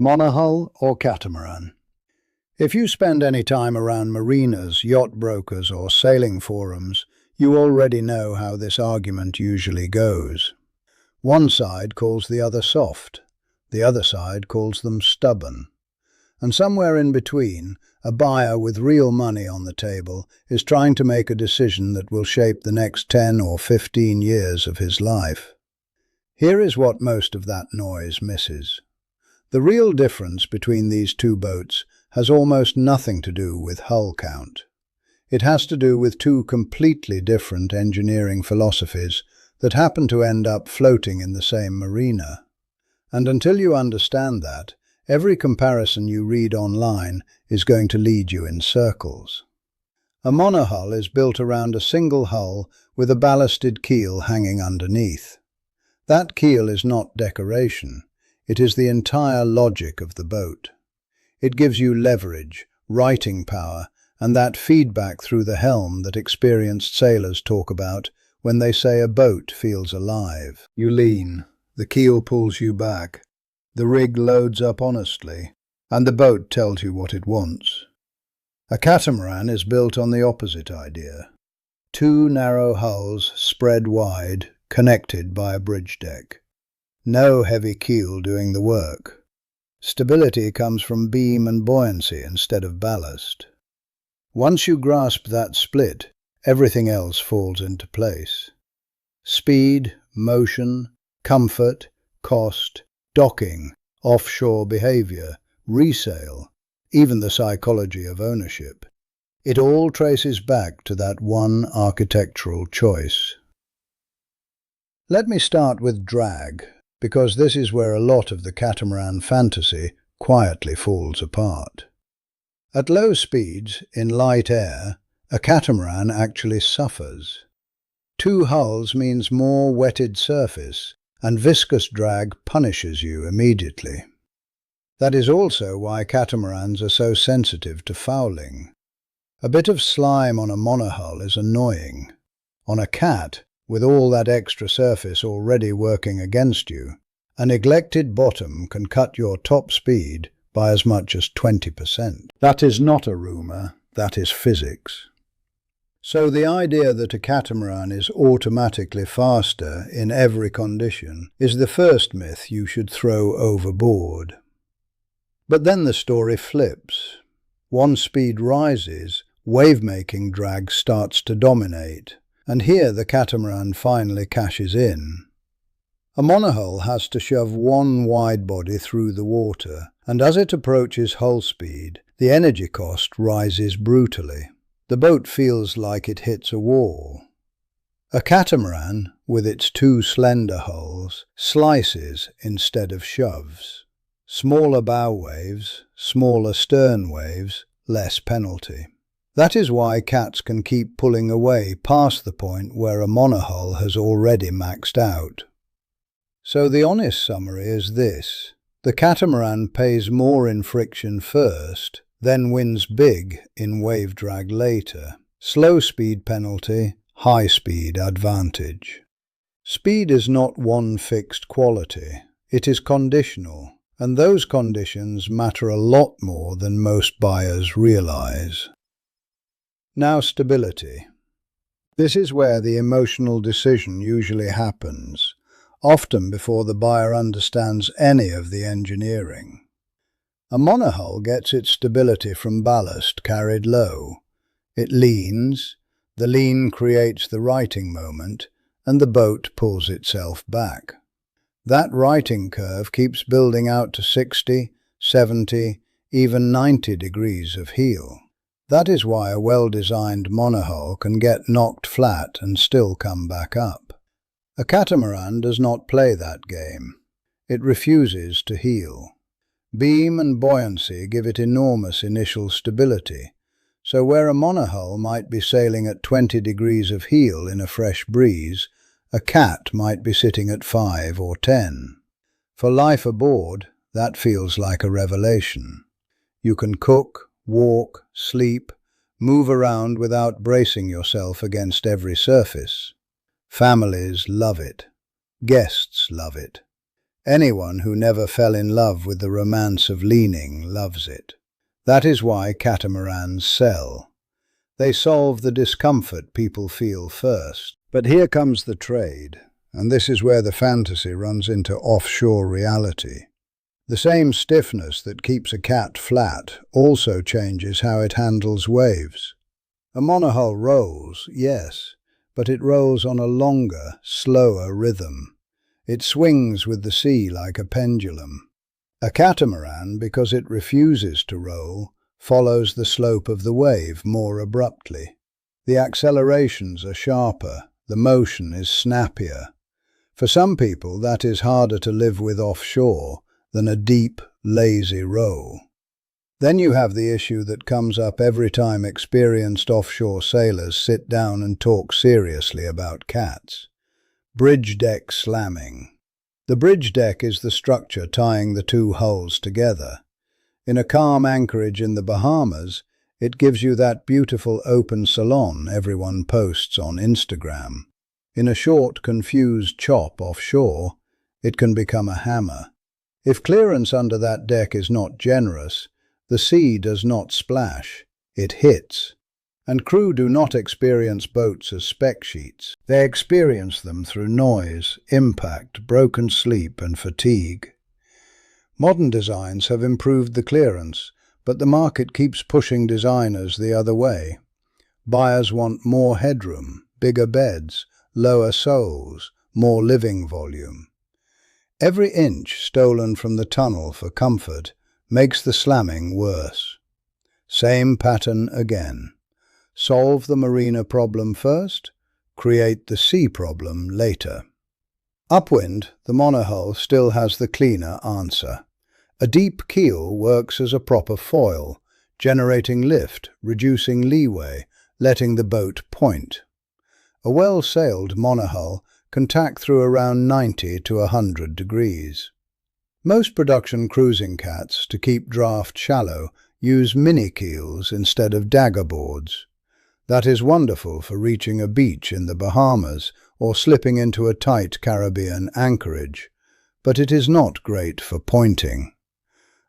Monohull or catamaran? If you spend any time around marinas, yacht brokers or sailing forums, you already know how this argument usually goes. One side calls the other soft, the other side calls them stubborn. And somewhere in between, a buyer with real money on the table is trying to make a decision that will shape the next 10 or 15 years of his life. Here is what most of that noise misses. The real difference between these two boats has almost nothing to do with hull count. It has to do with two completely different engineering philosophies that happen to end up floating in the same marina. And until you understand that, every comparison you read online is going to lead you in circles. A monohull is built around a single hull with a ballasted keel hanging underneath. That keel is not decoration. It is the entire logic of the boat. It gives you leverage, righting power, and that feedback through the helm that experienced sailors talk about when they say a boat feels alive. You lean, the keel pulls you back, the rig loads up honestly, and the boat tells you what it wants. A catamaran is built on the opposite idea. Two narrow hulls spread wide, connected by a bridge deck. No heavy keel doing the work. Stability comes from beam and buoyancy instead of ballast. Once you grasp that split, everything else falls into place. Speed, motion, comfort, cost, docking, offshore behavior, resale, even the psychology of ownership. It all traces back to that one architectural choice. Let me start with drag, because this is where a lot of the catamaran fantasy quietly falls apart. At low speeds, in light air, a catamaran actually suffers. Two hulls means more wetted surface, and viscous drag punishes you immediately. That is also why catamarans are so sensitive to fouling. A bit of slime on a monohull is annoying. On a cat, with all that extra surface already working against you, a neglected bottom can cut your top speed by as much as 20%. That is not a rumour, that is physics. So the idea that a catamaran is automatically faster in every condition is the first myth you should throw overboard. But then the story flips. Once speed rises, wave-making drag starts to dominate, and here the catamaran finally cashes in. A monohull has to shove one wide body through the water, and as it approaches hull speed, the energy cost rises brutally. The boat feels like it hits a wall. A catamaran, with its two slender hulls, slices instead of shoves. Smaller bow waves, smaller stern waves, less penalty. That is why cats can keep pulling away past the point where a monohull has already maxed out. So the honest summary is this: the catamaran pays more in friction first, then wins big in wave drag later. Slow speed penalty, high speed advantage. Speed is not one fixed quality, it is conditional, and those conditions matter a lot more than most buyers realize. Now stability. This is where the emotional decision usually happens, often before the buyer understands any of the engineering. A monohull gets its stability from ballast carried low. It leans, the lean creates the righting moment, and the boat pulls itself back. That righting curve keeps building out to 60, 70, even 90 degrees of heel. That is why a well-designed monohull can get knocked flat and still come back up. A catamaran does not play that game. It refuses to heel. Beam and buoyancy give it enormous initial stability, so where a monohull might be sailing at 20 degrees of heel in a fresh breeze, a cat might be sitting at 5 or 10. For life aboard, that feels like a revelation. You can cook, walk, sleep, move around without bracing yourself against every surface. Families love it. Guests love it. Anyone who never fell in love with the romance of leaning loves it. That is why catamarans sell. They solve the discomfort people feel first. But here comes the trade, and this is where the fantasy runs into offshore reality. The same stiffness that keeps a cat flat also changes how it handles waves. A monohull rolls, yes, but it rolls on a longer, slower rhythm. It swings with the sea like a pendulum. A catamaran, because it refuses to roll, follows the slope of the wave more abruptly. The accelerations are sharper, the motion is snappier. For some people, that is harder to live with offshore than a deep, lazy roll. Then you have the issue that comes up every time experienced offshore sailors sit down and talk seriously about cats. Bridge deck slamming. The bridge deck is the structure tying the two hulls together. In a calm anchorage in the Bahamas, it gives you that beautiful open salon everyone posts on Instagram. In a short, confused chop offshore, it can become a hammer. If clearance under that deck is not generous, the sea does not splash, it hits. And crew do not experience boats as spec sheets. They experience them through noise, impact, broken sleep, and fatigue. Modern designs have improved the clearance, but the market keeps pushing designers the other way. Buyers want more headroom, bigger beds, lower soles, more living volume. Every inch stolen from the tunnel for comfort makes the slamming worse. Same pattern again. Solve the marina problem first, create the sea problem later. Upwind, the monohull still has the cleaner answer. A deep keel works as a proper foil, generating lift, reducing leeway, letting the boat point. A well-sailed monohull can tack through around 90 to 100 degrees. Most production cruising cats, to keep draft shallow, use mini-keels instead of dagger boards. That is wonderful for reaching a beach in the Bahamas or slipping into a tight Caribbean anchorage, but it is not great for pointing.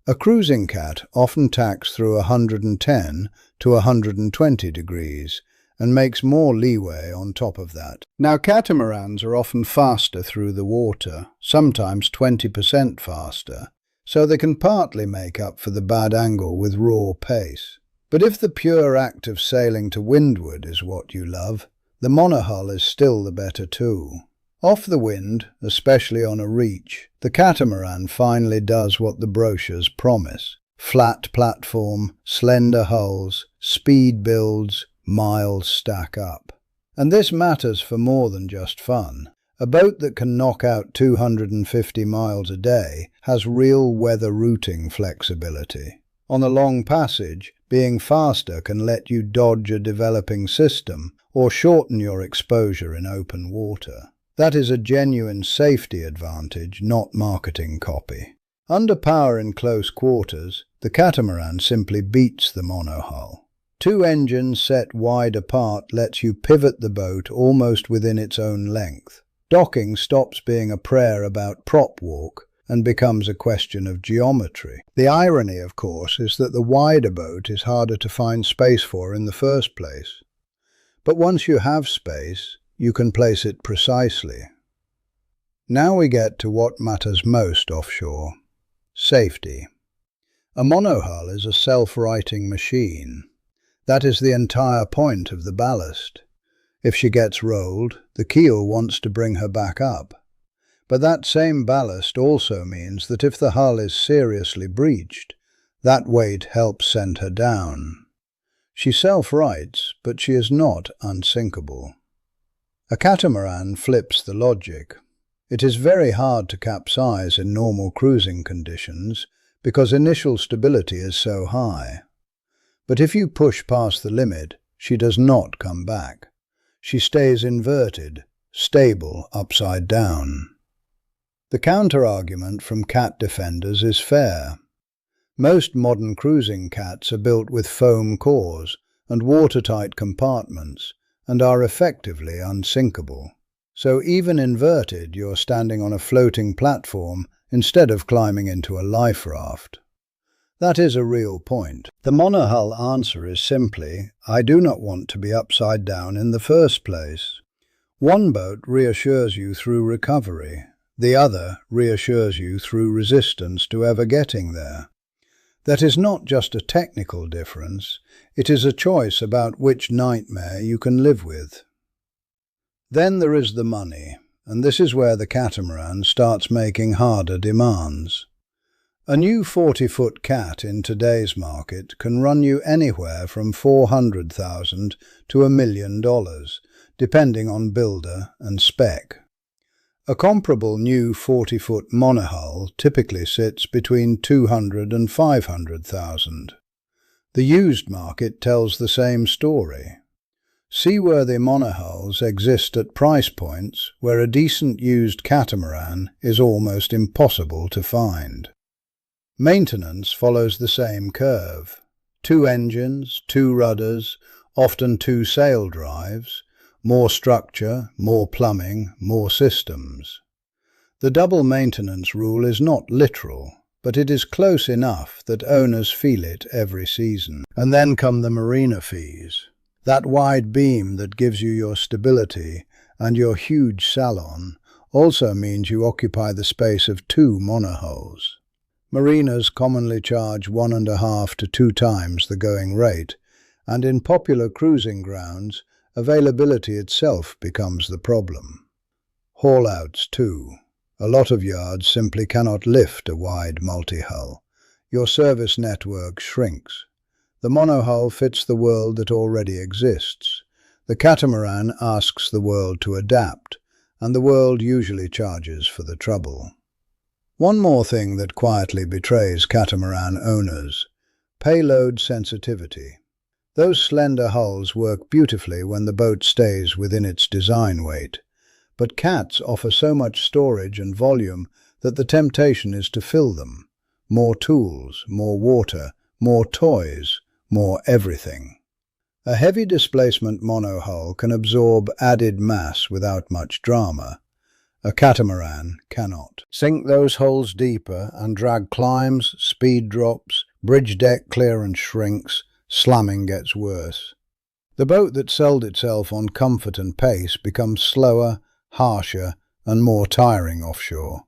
A cruising cat often tacks through 110 to 120 degrees and makes more leeway on top of that. Now, catamarans are often faster through the water, sometimes 20% faster, so they can partly make up for the bad angle with raw pace. But if the pure act of sailing to windward is what you love, the monohull is still the better too. Off the wind, especially on a reach, the catamaran finally does what the brochures promise. Flat platform, slender hulls, speed builds, miles stack up. And this matters for more than just fun. A boat that can knock out 250 miles a day has real weather routing flexibility. On a long passage, being faster can let you dodge a developing system or shorten your exposure in open water. That is a genuine safety advantage, not marketing copy. Under power in close quarters, the catamaran simply beats the monohull. Two engines set wide apart lets you pivot the boat almost within its own length. Docking stops being a prayer about prop walk and becomes a question of geometry. The irony, of course, is that the wider boat is harder to find space for in the first place. But once you have space, you can place it precisely. Now we get to what matters most offshore: safety. A monohull is a self-righting machine. That is the entire point of the ballast. If she gets rolled, the keel wants to bring her back up. But that same ballast also means that if the hull is seriously breached, that weight helps send her down. She self-rights, but she is not unsinkable. A catamaran flips the logic. It is very hard to capsize in normal cruising conditions because initial stability is so high. But if you push past the limit, she does not come back. She stays inverted, stable upside down. The counter-argument from cat defenders is fair. Most modern cruising cats are built with foam cores and watertight compartments and are effectively unsinkable. So even inverted, you're standing on a floating platform instead of climbing into a life raft. That is a real point. The monohull answer is simply, I do not want to be upside down in the first place. One boat reassures you through recovery. The other reassures you through resistance to ever getting there. That is not just a technical difference, it is a choice about which nightmare you can live with. Then there is the money, and this is where the catamaran starts making harder demands. A new 40-foot cat in today's market can run you anywhere from $400,000 to $1 million, depending on builder and spec. A comparable new 40-foot monohull typically sits between $200,000 and $500,000. The used market tells the same story. Seaworthy monohulls exist at price points where a decent used catamaran is almost impossible to find. Maintenance follows the same curve. 2 engines, 2 rudders, often 2 sail drives, more structure, more plumbing, more systems. The double maintenance rule is not literal, but it is close enough that owners feel it every season. And then come the marina fees. That wide beam that gives you your stability and your huge salon also means you occupy the space of 2 monohulls. Marinas commonly charge 1.5 to 2 times the going rate, and in popular cruising grounds, availability itself becomes the problem. Haul-outs too. A lot of yards simply cannot lift a wide multi-hull. Your service network shrinks. The monohull fits the world that already exists. The catamaran asks the world to adapt, and the world usually charges for the trouble. One more thing that quietly betrays catamaran owners: payload sensitivity. Those slender hulls work beautifully when the boat stays within its design weight, but cats offer so much storage and volume that the temptation is to fill them. More tools, more water, more toys, more everything. A heavy displacement monohull can absorb added mass without much drama. A catamaran cannot. Sink those holes deeper and drag climbs, speed drops, bridge deck clearance shrinks, slamming gets worse. The boat that sold itself on comfort and pace becomes slower, harsher, and more tiring offshore.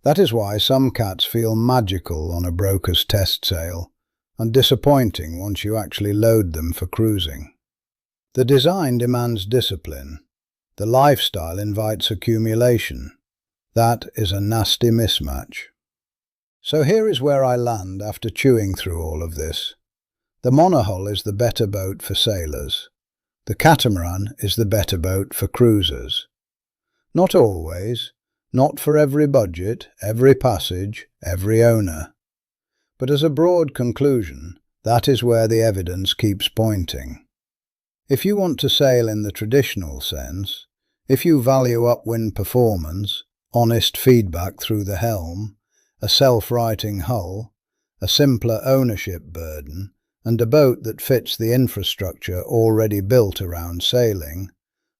That is why some cats feel magical on a broker's test sail, and disappointing once you actually load them for cruising. The design demands discipline. The lifestyle invites accumulation. That is a nasty mismatch. So here is where I land after chewing through all of this. The monohull is the better boat for sailors. The catamaran is the better boat for cruisers. Not always, not for every budget, every passage, every owner. But as a broad conclusion, that is where the evidence keeps pointing. If you want to sail in the traditional sense, if you value upwind performance, honest feedback through the helm, a self-righting hull, a simpler ownership burden, and a boat that fits the infrastructure already built around sailing,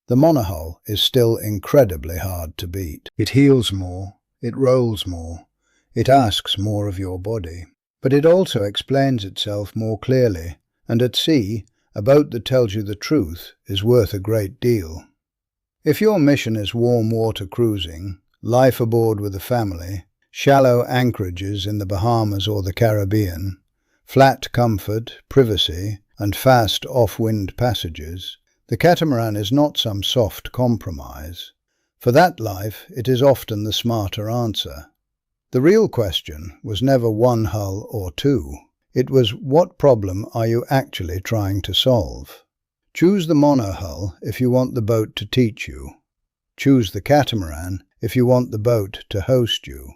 the monohull is still incredibly hard to beat. It heels more, it rolls more, it asks more of your body, but it also explains itself more clearly, and at sea, a boat that tells you the truth is worth a great deal. If your mission is warm water cruising, life aboard with a family, shallow anchorages in the Bahamas or the Caribbean, flat comfort, privacy, and fast off-wind passages, the catamaran is not some soft compromise. For that life, it is often the smarter answer. The real question was never one hull or 2. It was, what problem are you actually trying to solve? Choose the monohull if you want the boat to teach you. Choose the catamaran if you want the boat to host you.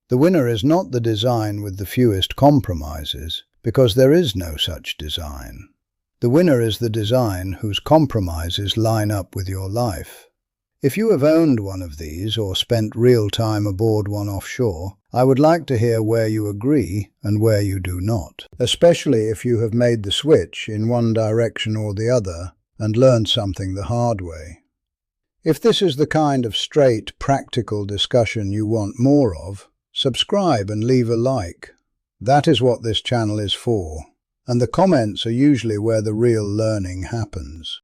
The winner is not the design with the fewest compromises, because there is no such design. The winner is the design whose compromises line up with your life. If you have owned one of these or spent real time aboard one offshore, I would like to hear where you agree and where you do not, especially if you have made the switch in one direction or the other and learned something the hard way. If this is the kind of straight, practical discussion you want more of, subscribe and leave a like. That is what this channel is for. And the comments are usually where the real learning happens.